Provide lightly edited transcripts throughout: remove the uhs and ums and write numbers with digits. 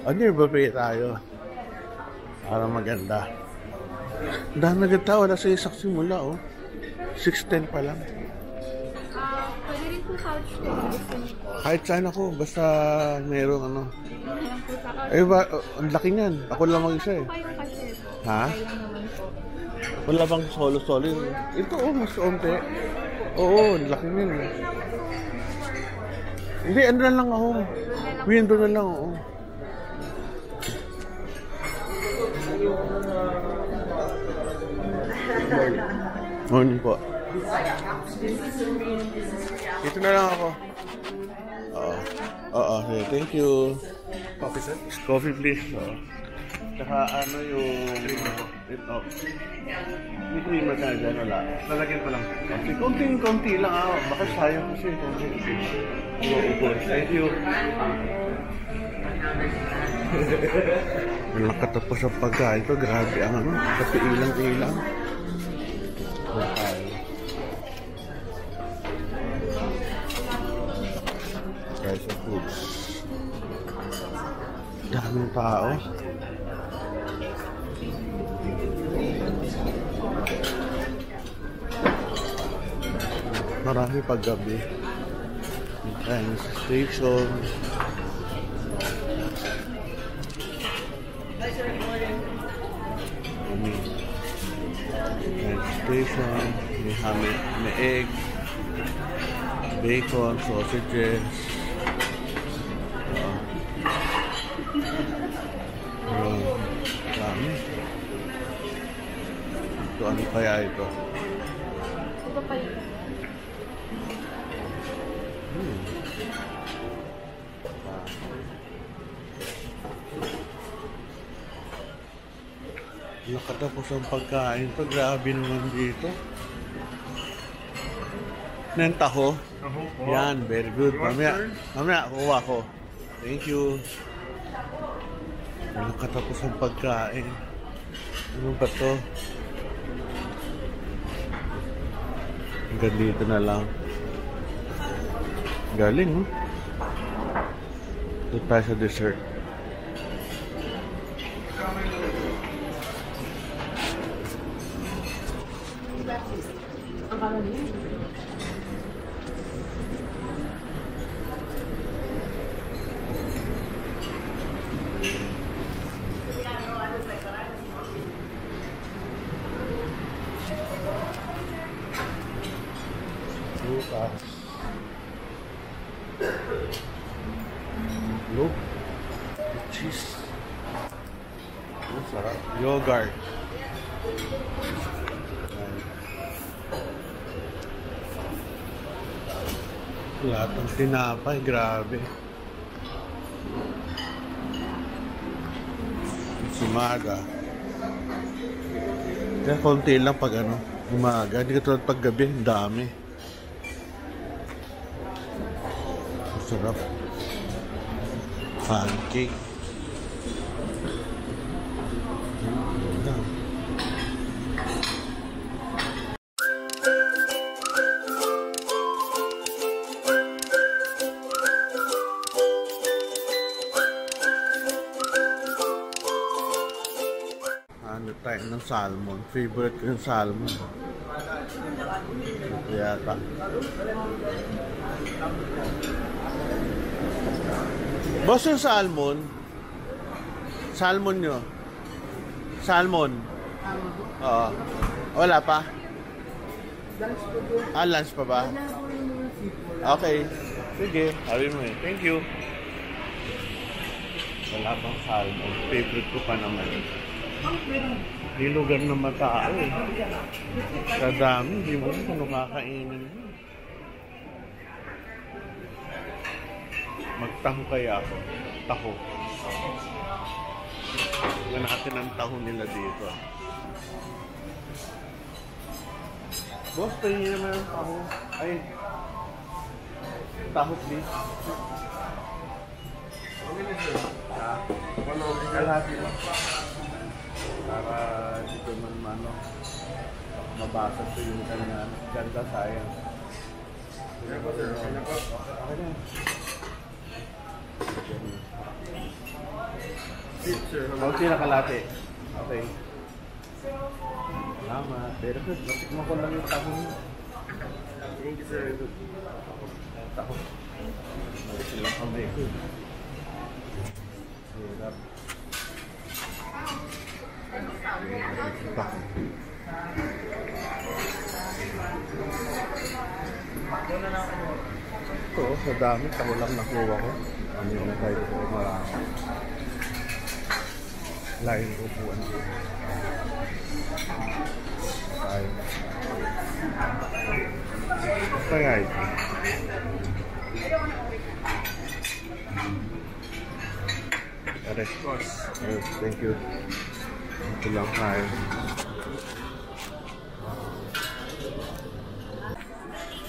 Nearby tayo. Para maganda. Dahil nagtao, wala sa isang simula, oh. 6:10 pa lang. Pwede rin po couch ko. Kahit saan ako, basta merong ano. Eh, ang laki niyan. Ako lang mag-isa eh. Ha? Wala bang solo-solo yun? Ito, oh, mas onte. Oo, ang laki niyan. Hindi, ano na lang ako. Window na lang, oo. Morning po. Ito na lang ako. Oo, thank you. Coffee, sir? Coffee, please. Tsaka ano yung... Ito. May creamer ka na dyan, wala? Lalagyan ko lang. Konti lang ako. Baka sayang kasi. Thank you. Walang katapos ang pagkain ko. Grabe ang ano. Kasi ilang-ilang. Price of foods. Daming tao. Marami paggabi. Train station. Station, may egg, bacon, sausages. Dami. Ito, ano kaya ito? Ito pa yun. Nakatapos ang pagkain to. Grabe naman dito. Nentaho. Yan, very good. Mamaya, kuha ko. Thank you. Nakatapos ang pagkain. Ano ba to? Hanggang dito na lang. Galing, no? Ito tayo sa dessert. Look, cheese. Sarap. Yogurt. Lahat ng tinapay, grabe. Umaga. Kaya konti lang pag ano, umaga. Hindi ka tulad pag gabi, dami. Sarap. Pancake. Ano tayo ng salmon. Favorite ko yung salmon. Ito yata. Boss, yung salmon. Salmon nyo. Salmon. Oo. Wala pa? Lunch pa ba? Okay. Sige. Sabi mo eh. Thank you. Wala pang salmon. Favorite ko pa naman. Di lugar na matao eh. Sa dami. Di mo kung kakainin mo. Magtaho kaya ako. Taho. Nga natin ang taho nila dito. Boss, tingin naman ang taho. Ay. Taho please. Ha? Kalahati mo. Para dito man mabasa ito yung kanya. Ganda sayang. Okay na. Kaunti na kalate. Okay. Salamat. Very good. Natikman ko lang yung taho niyo. Thank you, sir. Taho. Silang kamay ko. Hirap. Taho. Ito, sa dami. Taho lang nakuha ko. Ano yung tayo ko marami. Lain upuan ko. Tayo. Kaya ito. Yes, thank you. Ito lang tayo.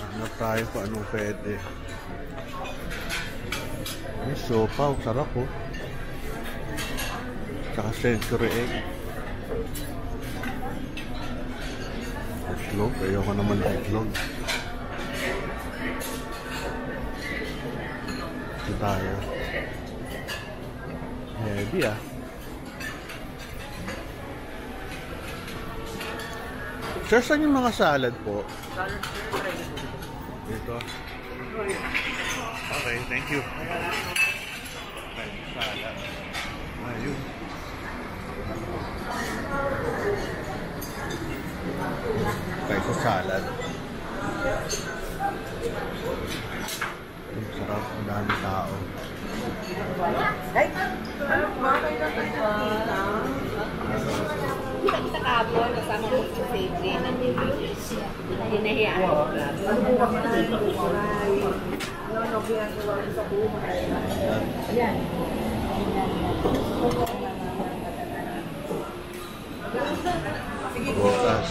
Hanap tayo kung anong pwede. Ay, sopa. Sarap po. Tsaka century egg. Itlog. Ayoko naman ng itlog. Ito tayo. Heavy ah. Sir, saan yung mga salad po? Salad po. Dito. Okay, thank you. Okay, salad. Ayun. Tayo sa salad. Ang sarap, ang dami tao. Kita kahapon, kasama ko sa safety. Hinahiyaan ko lang. Bukas.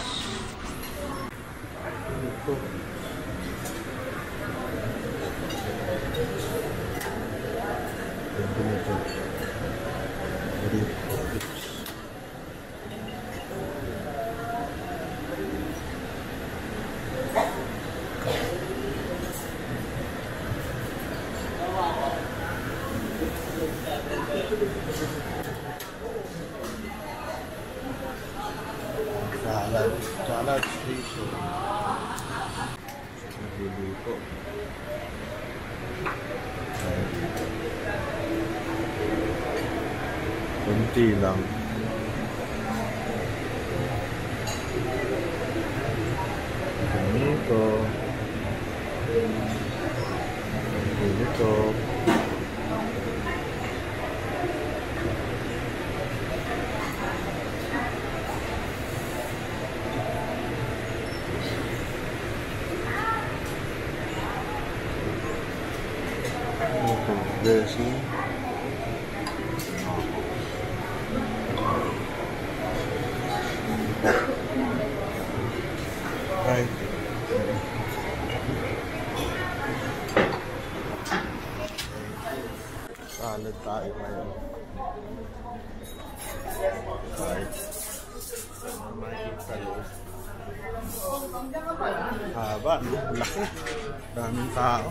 Salad station. Nagluluto. Kunti lang. Ganito. Ganito. Dressing. Right. Salad tayo ngayon. Right. Makikita loob. Haba, no? Laki. Daming tao.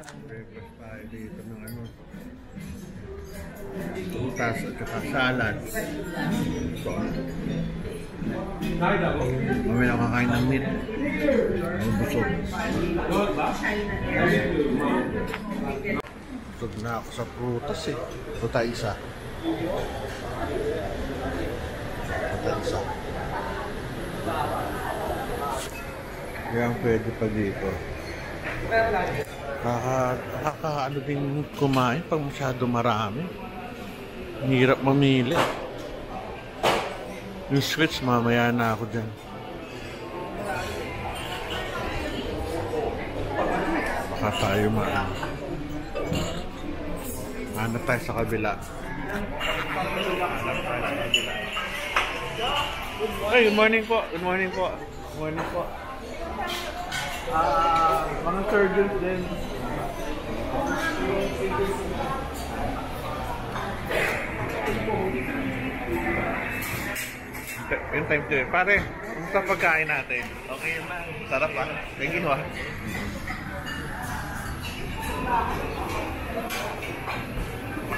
Breakfast tayo dito ng ano, butas at saka salad. So, may nakakain ng meat. Ang busog. Busog na ako sa prutas eh. Ito tayo isa. Yan pwede pa dito. Ano din kumain pag masyado marami. Hirap mamili. Yung switch, mamaya na ako dyan. Baka tayo hanap tayo sa kabila. Hey, good morning po. Good morning po. Good morning po. Mga surgeons din. Yung time to pare, kumusta pagkain natin? Okay yun na. Sarap ah. Thank you ah.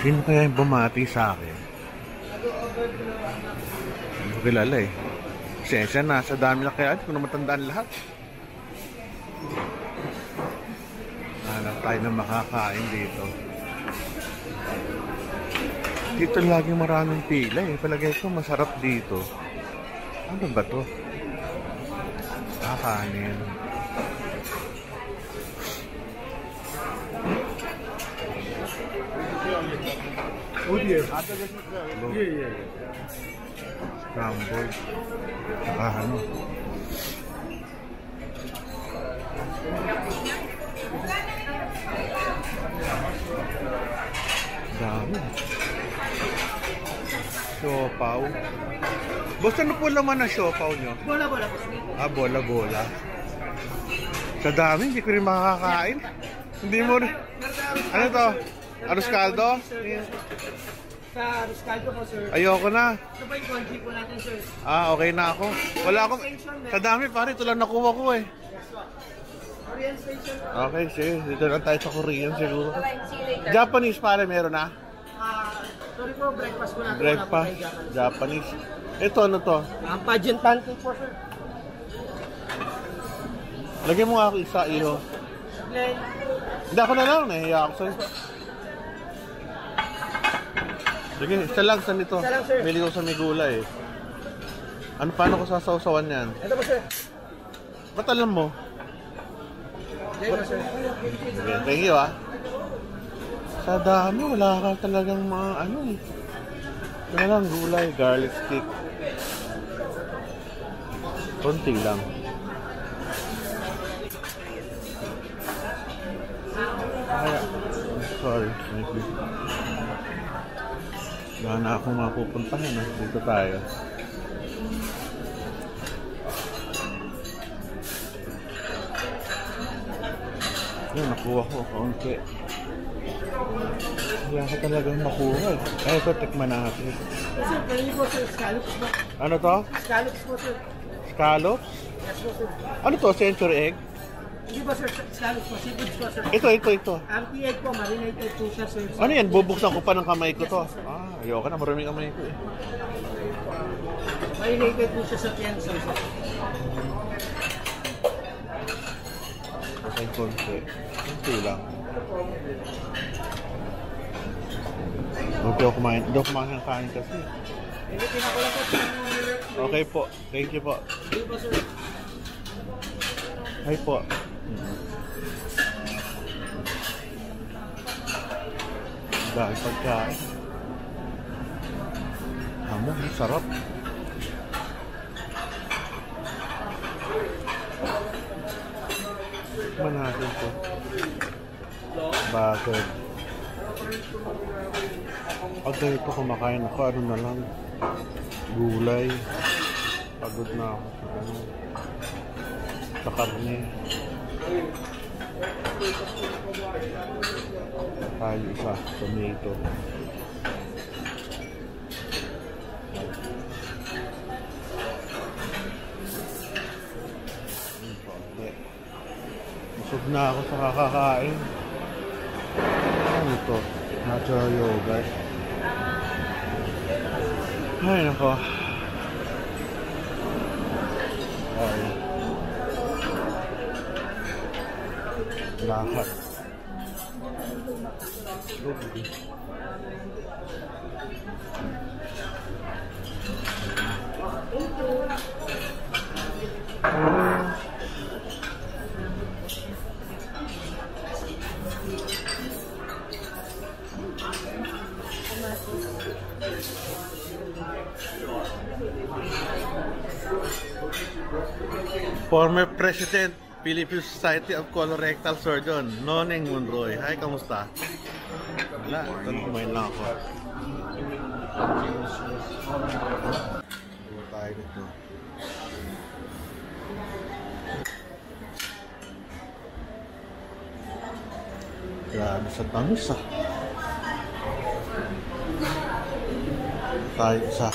Sino kaya yung bumati sa akin? Hindi ko kilala eh. Sensya na, sa dami na kaya, hindi ko na matandaan lahat. Hanap tayo na makakain dito. Dito lagi maraming pila eh. Palagay ko masarap dito. Ano ba to? Kakanin. Scrambled. Saka ano. Dami. Siopaw. Boss, ano po laman ng siopaw nyo? Bola-bola po. Ah, bola-bola. Sa dami, hindi ko rin makakain. Hindi mo rin. Ano to? Arroz caldo? Sa arroz caldo po, sir. Ayoko na. Ito pa yung congee po natin, sir. Ah, okay na ako. Wala akong... Sa dami, pare. Ito lang nakuha ko eh. Korean station po. Okay, sige. Dito lang tayo sa Korean siguro. Alright, see you later. Japanese, pare. Meron na? Sorry po, breakfast po natin. Breakfast. Japanese. Ito, ano to? Ang pageant pancake po, sir. Lagyan mo nga ako isa, iho. Glenn. Hindi ako na lang. Nahiya ako sa'yo. Sige, isa lang sa nito. Isa lang, sir. Mili ko sa may gulay eh. Ano, paano ko sasawsawan yan? Ito po, sir. Ba't alam mo? Diyan po, sir. Okay, thank you ah. Sa dami, wala ka talagang mga ano eh. Wala lang, gulay, garlic stick. Konti lang. Kaya, sorry, thank you. Wala na akong mapupuntahan ah. Dito tayo. Yun, nakuha ko kaunti. Wala ka talagang makuha eh. Ay, ito, tikman natin. Sir, pwede po, sir. Scallops po. Ano to? Scallops po, sir. Scallops? Yes po, sir. Ano to? Century egg? Hindi po, sir. Scallops po. Seafoods po, sir. Ito. Ang egg po, marinated po siya, sir. Ano yan? Bubuksan ko pa ng kamay ko to. Ah, ayoko na. Maraming kamay ko eh. Marinated po siya sa piyansa, sir. Okay, konti. Konti lang. Hindi ako kumain ng kain kasi. Hindi, pinakula po. Okay po. Thank you po. Hindi po, sir. Hi po. Dahil pagkain. Amo, sarap. Tikman natin po. Bakit? Pag ganito kumakain ako, ano na lang, gulay. Pagod na ako sa ano, sa karne. Tayo isa, tomato. Busog na ako sa kakakain. Ano ito? Natural yogurt. Ay, nako. Ay. Lahat. Former President, Philippine Society of Colorectal Surgeon, Noneng Monroy. Hi, kamusta? Wala, ito kumain lang ako. Ano tayo nito? Grabe sa tamis ah. Tayo isa.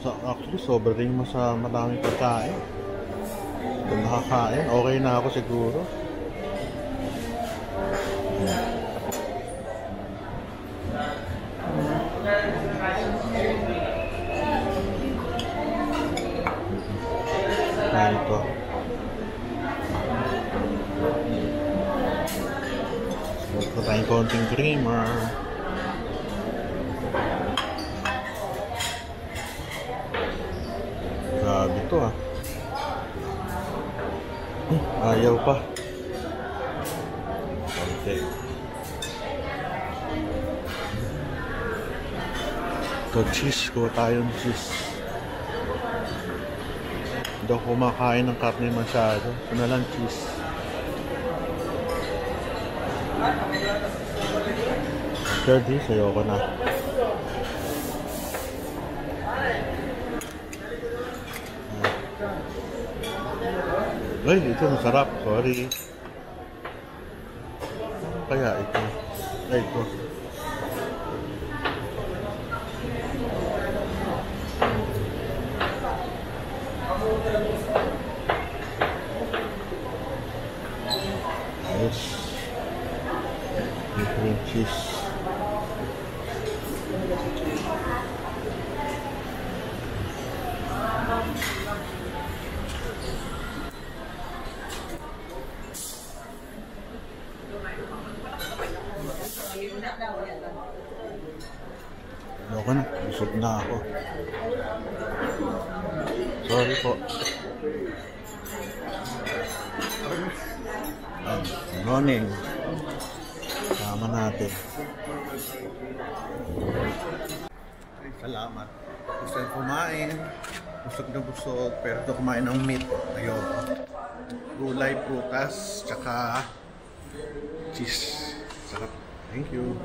Actually, sobrang mo sa maraming pagkain. Kung nakakain, okay na ako siguro. Ito tayong konting creamer. Grabe to ah. Ayaw pa. Konti. Ito cheese ko. Tayong cheese. Hindi ako kumakain ng karne masyado. Ito na lang cheese. Third dish, ayoko na. Ay, ito masarap. Sorry. Kaya ito. Ay, ito. Yes. Different cheese. Ayoko na, busog na ako. Sorry po. Good morning. Tama natin. Ay, salamat. Gusto kumain. Busog na busog. Pero ito kumain ng meat. Ayoko. Gulay, prutas, tsaka cheese. Sarap. Thank you.